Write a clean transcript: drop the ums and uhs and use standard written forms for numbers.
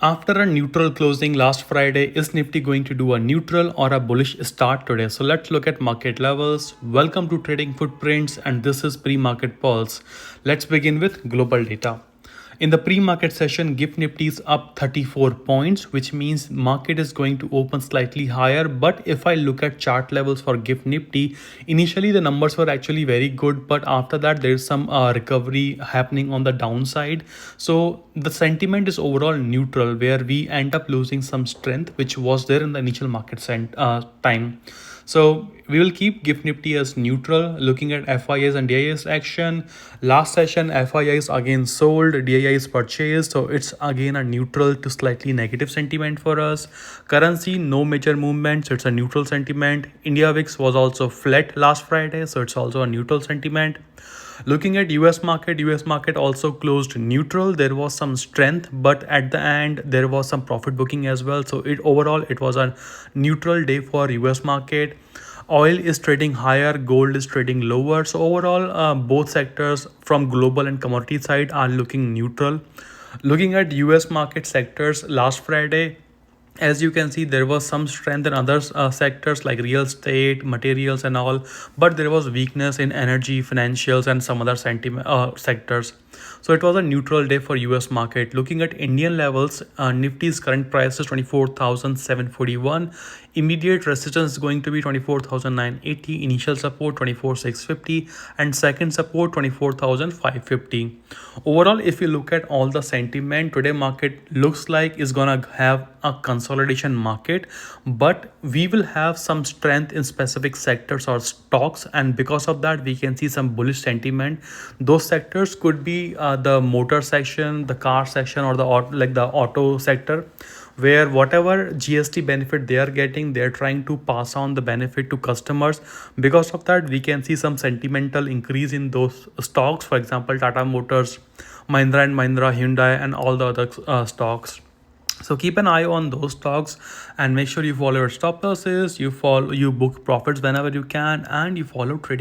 After a neutral closing last Friday, is Nifty going to do a neutral or a bullish start today? So let's look at market levels. Welcome to Trading Footprints, and this is pre-market pulse. Let's begin with global data. In the pre-market session, GIFT Nifty is up 34 points, which means market is going to open slightly higher. But if I look at chart levels for GIFT Nifty, initially the numbers were actually very good, but after that there's some recovery happening on the downside. So the sentiment is overall neutral, where we end up losing some strength, which was there in the initial market time. So we will keep GIFT Nifty as neutral, looking at FIIs and DIIs action. Last session, FIIs again sold, DIIs purchased. So it's again a neutral to slightly negative sentiment for us. Currency, no major movements. It's a neutral sentiment. India VIX was also flat last Friday. So it's also a neutral sentiment. Looking at US market also closed neutral. There was some strength, but at the end there was some profit booking as well. So it was a neutral day for US market. Oil is trading higher, gold is trading lower. So overall, both sectors from global and commodity side are looking neutral. Looking at US market sectors last Friday, as you can see, there was some strength in other sectors like real estate, materials and all, but there was weakness in energy, financials and some other sectors. So it was a neutral day for US market. Looking at Indian levels, Nifty's current price is 24,741. Immediate resistance is going to be 24,980. Initial support 24,650 and second support 24,550. Overall, if you look at all the sentiment, today market looks like is gonna have a consolidation market, but we will have some strength in specific sectors or stocks, and because of that we can see some bullish sentiment. Those sectors could be the motor section, the car section, or the auto sector, where whatever GST benefit they are getting, they are trying to pass on the benefit to customers. Because of that, we can see some sentimental increase in those stocks. For example, Tata Motors, Mahindra and Mahindra, Hyundai, and all the other stocks. So keep an eye on those stocks and make sure you follow your stop losses, you book profits whenever you can, and you follow trading.